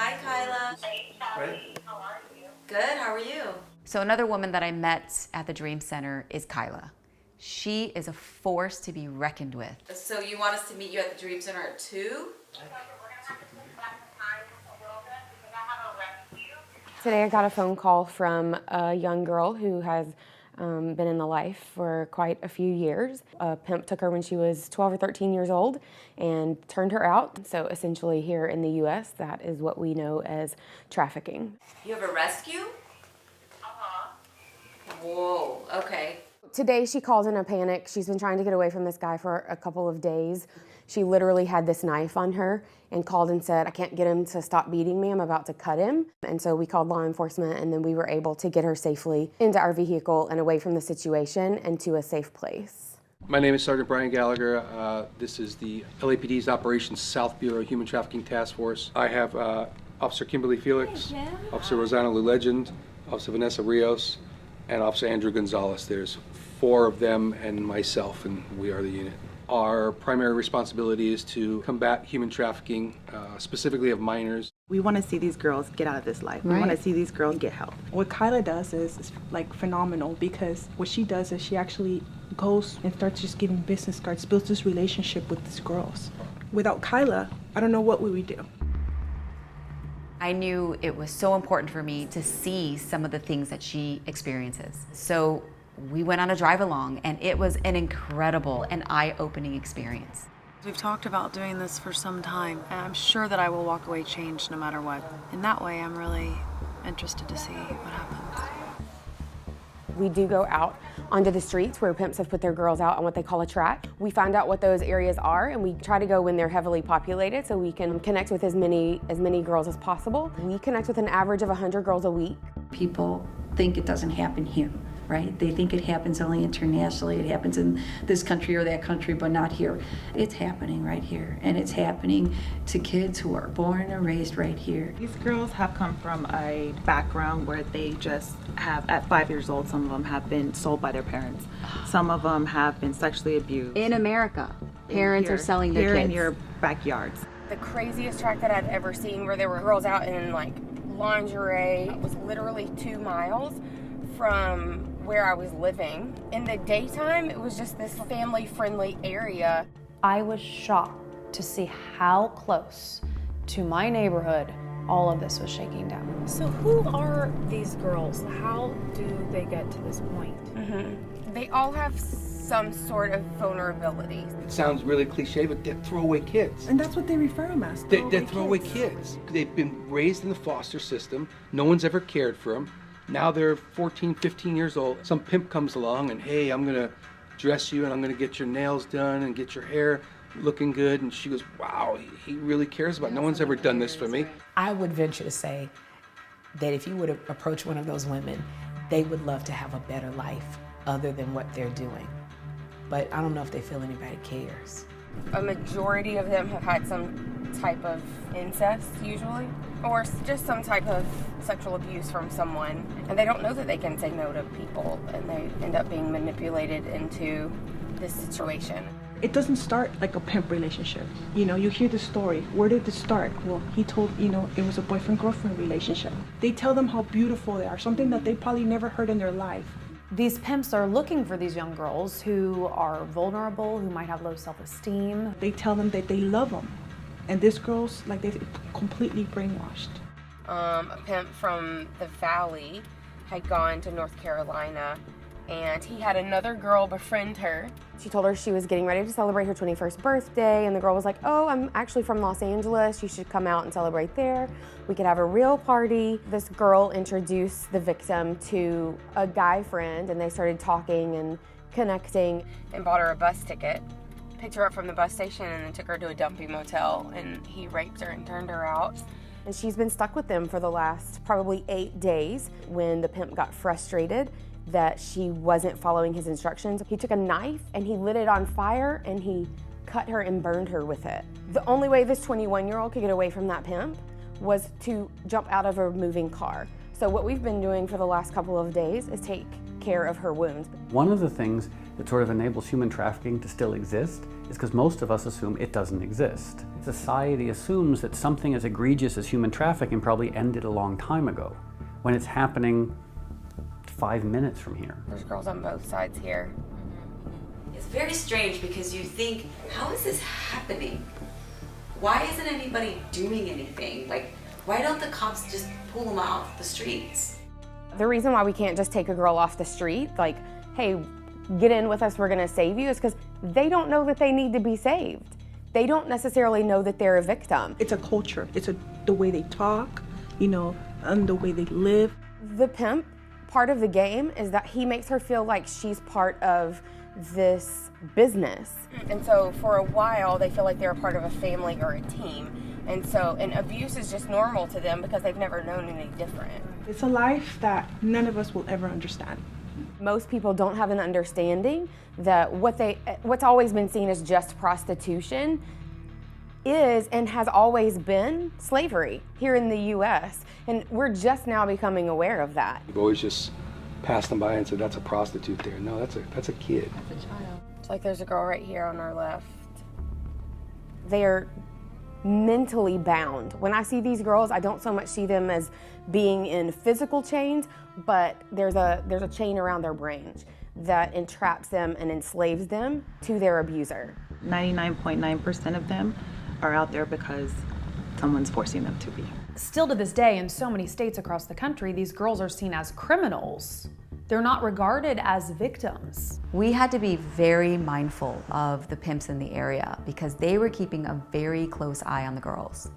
Hi, Kyla. Right? How are you? Good, how are you? So another woman that I met at the Dream Center is Kyla. She is a force to be reckoned with. So you want us to meet you at the Dream Center at 2? Today I got a phone call from a young girl who has been in the life for quite a few years. A pimp took her when she was 12 or 13 years old and turned her out. So essentially here in the US, that is what we know as trafficking. You have a rescue? Whoa, okay. Today she called in a panic. She's been trying to get away from this guy for a couple of days. She literally had this knife on her and called and said, I can't get him to stop beating me, I'm about to cut him. And so we called law enforcement, and then we were able to get her safely into our vehicle and away from the situation and to a safe place. My name is Sergeant Brian Gallagher. This is the LAPD's Operations South Bureau Human Trafficking Task Force. I have Officer Kimberly Felix, Officer Rosanna Lou Legend, Officer Vanessa Rios, and Officer Andrew Gonzalez. There's 4 of them and myself, and we are the unit. Our primary responsibility is to combat human trafficking, specifically of minors. We want to see these girls get out of this life. We want to see these girls get help. What Kyla does is like phenomenal, because what she does is she actually goes and starts just giving business cards, builds this relationship with these girls. Without Kyla, I don't know what would we do. I knew it was so important for me to see some of the things that she experiences. So we went on a drive along, and it was an incredible and eye-opening experience. We've talked about doing this for some time, and I'm sure that I will walk away changed no matter what. In that way, I'm really interested to see what happens. We do go out onto the streets where pimps have put their girls out on what they call a track. We find out what those areas are, and we try to go when they're heavily populated so we can connect with as many girls as possible. We connect with an average of 100 girls a week. People think it doesn't happen here, right? They think it happens only internationally, it happens in this country or that country, but not here. It's happening right here, and it's happening to kids who are born and raised right here. These girls have come from a background where they just have, at 5 years old, some of them have been sold by their parents. Some of them have been sexually abused. In America, parents are selling their kids. Here kids. in your backyards. The craziest track that I've ever seen, where there were girls out in like lingerie, was literally 2 miles from where I was living. In the daytime, it was just this family-friendly area. I was shocked to see how close to my neighborhood all of this was shaking down. So who are these girls? How do they get to this point? They all have some sort of vulnerability. It sounds really cliche, but they're throwaway kids. And that's what they refer them as. They're throwaway kids. They've been raised in the foster system. No one's ever cared for them. Now they're 14, 15 years old. Some pimp comes along and, hey, I'm gonna dress you and I'm gonna get your nails done and get your hair looking good. And she goes, wow, he really cares about it. No one's ever done this for me. I would venture to say that if you would approach one of those women, they would love to have a better life other than what they're doing. But I don't know if they feel anybody cares. A majority of them have had some type of incest, usually, or just some type of sexual abuse from someone, and they don't know that they can say no to people, and they end up being manipulated into this situation. It doesn't start like a pimp relationship. You know, you hear the story. Where did it start? Well, he told, it was a boyfriend-girlfriend relationship. They tell them how beautiful they are, something that they probably never heard in their life. These pimps are looking for these young girls who are vulnerable, who might have low self-esteem. They tell them that they love them. And this girl's like, they're completely brainwashed. A pimp from the Valley had gone to North Carolina, and he had another girl befriend her. She told her she was getting ready to celebrate her 21st birthday, and the girl was like, oh, I'm actually from Los Angeles. You should come out and celebrate there. We could have a real party. This girl introduced the victim to a guy friend, and they started talking and connecting, and bought her a bus ticket, picked her up from the bus station, and then took her to a dumpy motel, and he raped her and turned her out. And she's been stuck with them for the last probably 8 days. When the pimp got frustrated that she wasn't following his instructions, he took a knife and he lit it on fire and he cut her and burned her with it. The only way this 21-year-old could get away from that pimp was to jump out of a moving car. So what we've been doing for the last couple of days is take care of her wounds. One of the things that sort of enables human trafficking to still exist is because most of us assume it doesn't exist. Society assumes that something as egregious as human trafficking probably ended a long time ago, when it's happening 5 minutes from here. There's girls on both sides here. It's very strange because you think, how is this happening? Why isn't anybody doing anything? Like, why don't the cops just pull them off the streets? The reason why we can't just take a girl off the street, like, hey, get in with us, we're gonna save you, is because they don't know that they need to be saved. They don't necessarily know that they're a victim. It's a culture. It's the way they talk, you know, and the way they live. The pimp, part of the game is that he makes her feel like she's part of this business. And so for a while, they feel like they're a part of a family or a team. And abuse is just normal to them because they've never known any different. It's a life that none of us will ever understand. Most people don't have an understanding that what's always been seen as just prostitution is and has always been slavery here in the U.S. And we're just now becoming aware of that. You've always just passed them by and said, that's a prostitute there. No, that's a kid. That's a child. It's like there's a girl right here on our left. They're mentally bound. When I see these girls, I don't so much see them as being in physical chains, but there's a chain around their brains that entraps them and enslaves them to their abuser. 99.9% of them are out there because someone's forcing them to be. Still to this day, in so many states across the country, these girls are seen as criminals. They're not regarded as victims. We had to be very mindful of the pimps in the area because they were keeping a very close eye on the girls.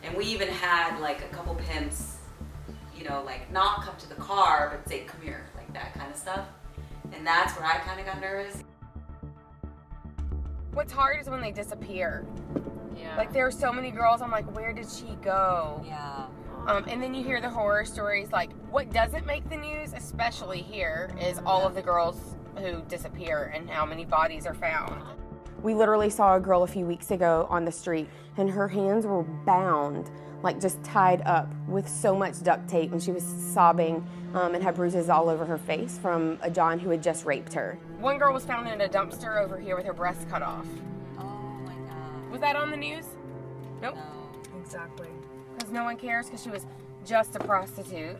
And we even had like a couple pimps, you know, like not come to the car, but say, come here, like that kind of stuff. And that's where I kind of got nervous. What's hard is when they disappear. Yeah. Like there are so many girls, I'm like, where did she go? Yeah. And then you hear the horror stories, like what doesn't make the news, especially here, is all of the girls who disappear and how many bodies are found. We literally saw a girl a few weeks ago on the street and her hands were bound, like just tied up with so much duct tape, and she was sobbing and had bruises all over her face from a John who had just raped her. One girl was found in a dumpster over here with her breast cut off. Oh my God. Was that on the news? Nope. No. Exactly. Because no one cares because she was just a prostitute.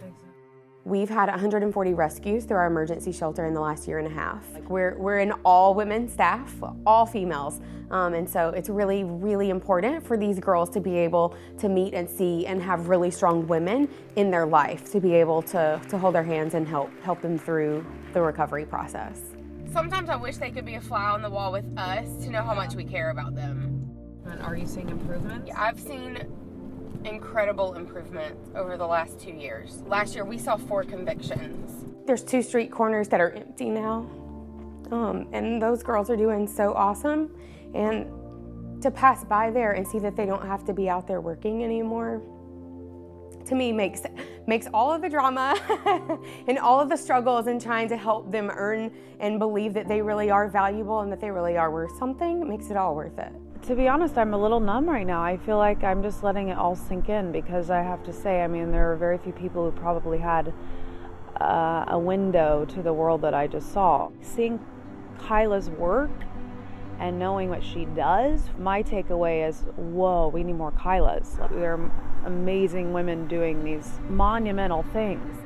We've had 140 rescues through our emergency shelter in the last year and a half. Like we're an all women staff, all females. And so it's really, really important for these girls to be able to meet and see and have really strong women in their life to be able to hold their hands and help them through the recovery process. Sometimes I wish they could be a fly on the wall with us to know how much we care about them. And are you seeing improvements? Yeah, I've seen incredible improvement over the last 2 years. Last year we saw 4 convictions. There's 2 street corners that are empty now. And those girls are doing so awesome. And to pass by there and see that they don't have to be out there working anymore, to me makes all of the drama and all of the struggles and trying to help them earn and believe that they really are valuable and that they really are worth something, it makes it all worth it. To be honest, I'm a little numb right now. I feel like I'm just letting it all sink in because I have to say, I mean, there are very few people who probably had a window to the world that I just saw. Seeing Kyla's work and knowing what she does, my takeaway is, whoa, we need more Kylas. There are amazing women doing these monumental things.